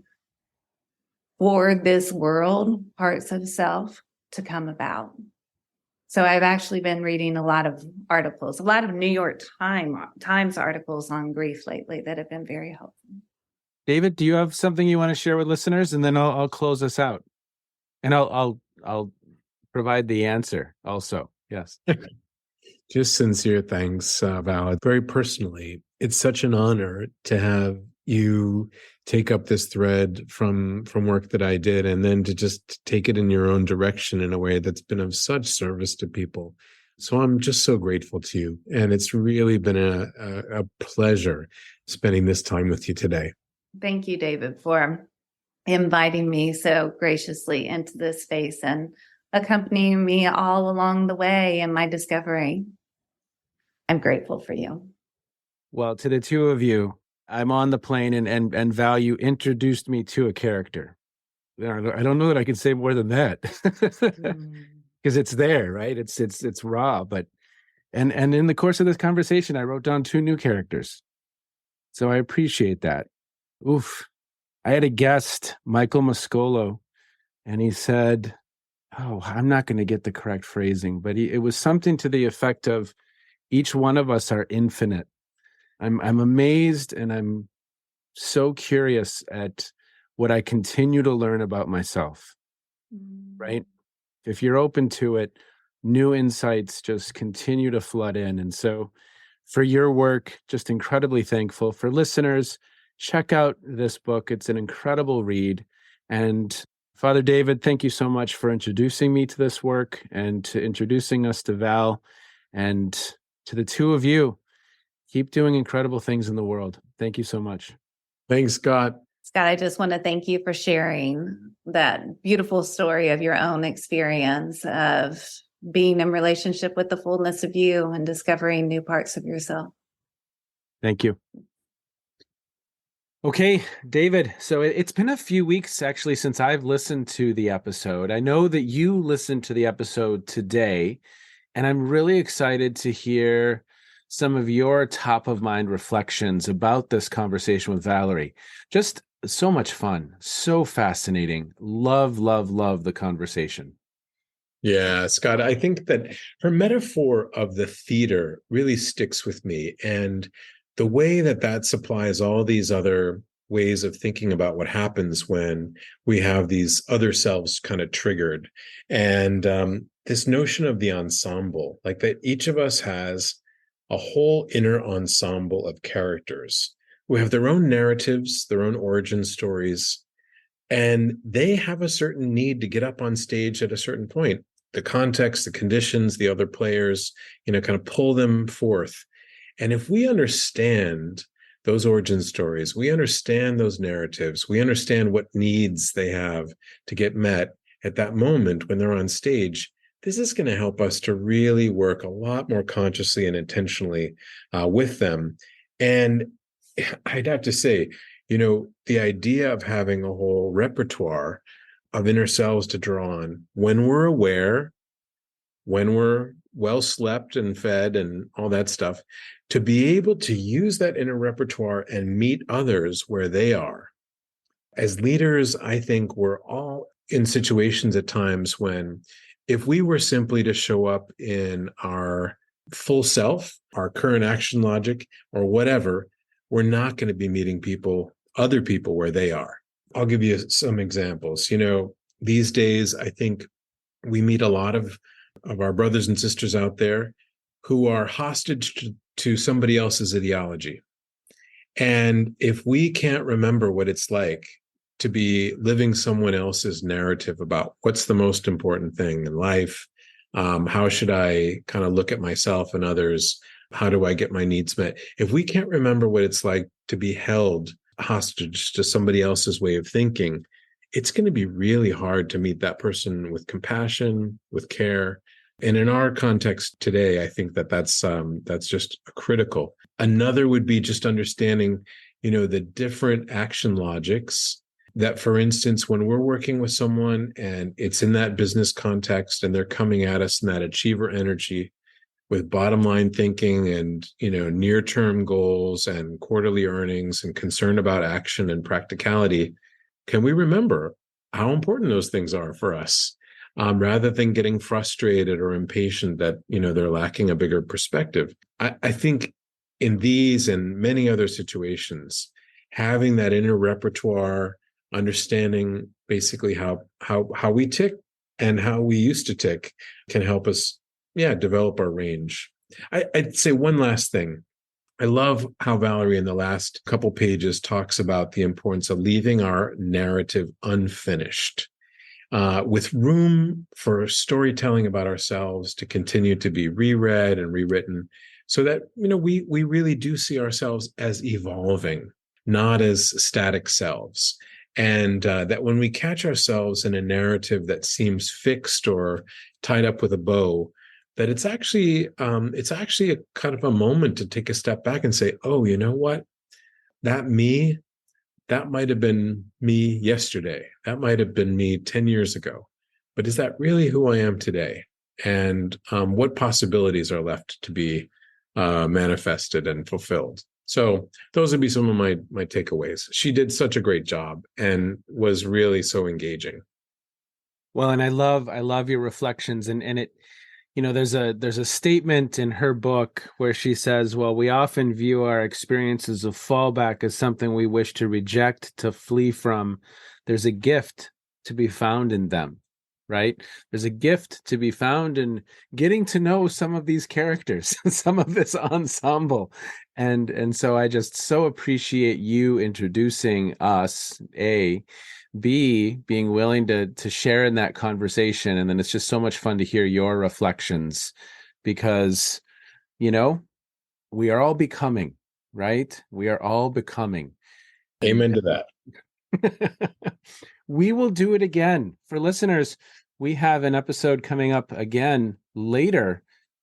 for this world parts of self to come about. So I've actually been reading a lot of articles, a lot of New York Times articles on grief lately that have been very helpful. David, do you have something you want to share with listeners? And then I'll close us out. And I'll provide the answer also. Yes. Just sincere thanks, Val. Very personally, it's such an honor to have you take up this thread from work that I did, and then to just take it in your own direction in a way that's been of such service to people. So I'm just so grateful to you. And it's really been a pleasure spending this time with you today. Thank you, David, for inviting me so graciously into this space. And accompanying me all along the way in my discovery. I'm grateful for you. Well, to the two of you, I'm on the plane and Val, you introduced me to a character. I don't know that I can say more than that because it's there, right? It's raw, but and in the course of this conversation, I wrote down 2 new characters. So I appreciate that. Oof. I had a guest, Michael Mascolo, and he said, oh, I'm not going to get the correct phrasing, but it was something to the effect of each one of us are infinite. I'm amazed and I'm so curious at what I continue to learn about myself, right? If you're open to it, new insights just continue to flood in. And so for your work, just incredibly thankful. For listeners, check out this book. It's an incredible read. And Father David, thank you so much for introducing me to this work and to introducing us to Val. And to the two of you, keep doing incredible things in the world. Thank you so much. Thanks, Scott. Scott, I just want to thank you for sharing that beautiful story of your own experience of being in relationship with the fullness of you and discovering new parts of yourself. Thank you. Okay, David. So it's been a few weeks actually since I've listened to the episode. I know that you listened to the episode today, and I'm really excited to hear some of your top of mind reflections about this conversation with Valerie. Just so much fun, so fascinating. Love the conversation. Yeah, Scott, I think that her metaphor of the theater really sticks with me. And the way that supplies all these other ways of thinking about what happens when we have these other selves kind of triggered. And this notion of the ensemble, like that each of us has a whole inner ensemble of characters who have their own narratives, their own origin stories, and they have a certain need to get up on stage at a certain point. The context, the conditions, the other players, kind of pull them forth. And if we understand those origin stories, we understand those narratives, we understand what needs they have to get met at that moment when they're on stage, this is going to help us to really work a lot more consciously and intentionally with them. And I'd have to say, the idea of having a whole repertoire of inner selves to draw on when we're aware, when we're well slept and fed and all that stuff, to be able to use that inner repertoire and meet others where they are. As leaders, I think we're all in situations at times when if we were simply to show up in our full self, our current action logic, or whatever, we're not going to be meeting other people where they are. I'll give you some examples. These days, I think we meet a lot of our brothers and sisters out there who are hostage to somebody else's ideology. And if we can't remember what it's like to be living someone else's narrative about what's the most important thing in life, how should I kind of look at myself and others, how do I get my needs met? If we can't remember what it's like to be held hostage to somebody else's way of thinking, it's going to be really hard to meet that person with compassion, with care. And in our context today, I think that's just critical. Another would be just understanding, the different action logics that, for instance, when we're working with someone and it's in that business context and they're coming at us in that achiever energy with bottom line thinking and, near-term goals and quarterly earnings and concern about action and practicality, can we remember how important those things are for us? Rather than getting frustrated or impatient that, they're lacking a bigger perspective. I think in these and many other situations, having that inner repertoire, understanding basically how we tick and how we used to tick can help us, develop our range. I'd say one last thing. I love how Valerie in the last couple pages talks about the importance of leaving our narrative unfinished. With room for storytelling about ourselves to continue to be reread and rewritten so that, we really do see ourselves as evolving, not as static selves. And that when we catch ourselves in a narrative that seems fixed or tied up with a bow, that it's actually a kind of a moment to take a step back and say, oh, you know what? That might have been me yesterday. That might have been me 10 years ago. But is that really who I am today? And what possibilities are left to be manifested and fulfilled? So those would be some of my takeaways. She did such a great job and was really so engaging. Well, and I love your reflections, and it, there's a statement in her book where she says, well, we often view our experiences of fallback as something we wish to reject, to flee from. There's a gift to be found in them, right? There's a gift to be found in getting to know some of these characters, some of this ensemble. And so I just so appreciate you introducing us, A, B, being willing to share in that conversation. And then it's just so much fun to hear your reflections because, we are all becoming, right? We are all becoming. Amen to that. We will do it again. For listeners, we have an episode coming up again later,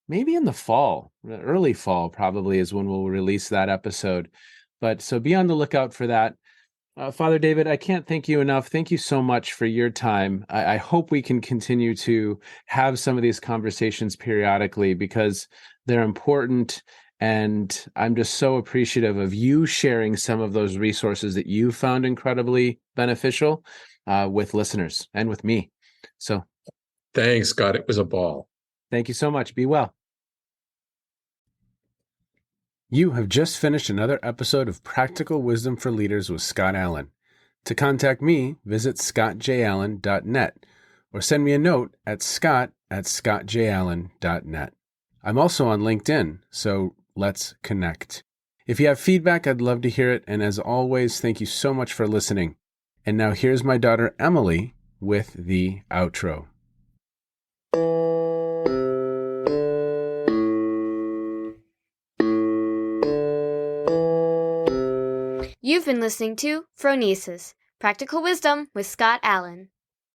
maybe in the fall, early fall probably is when we'll release that episode. But so be on the lookout for that. Father David, I can't thank you enough. Thank you so much for your time. I hope we can continue to have some of these conversations periodically because they're important. And I'm just so appreciative of you sharing some of those resources that you found incredibly beneficial with listeners and with me. So thanks, Scott. It was a ball. Thank you so much. Be well. You have just finished another episode of Practical Wisdom for Leaders with Scott Allen. To contact me, visit scottjallen.net or send me a note at scott@scottjallen.net. I'm also on LinkedIn, so let's connect. If you have feedback, I'd love to hear it. And as always, thank you so much for listening. And now here's my daughter, Emily, with the outro. You've been listening to Phronesis, Practical Wisdom with Scott Allen.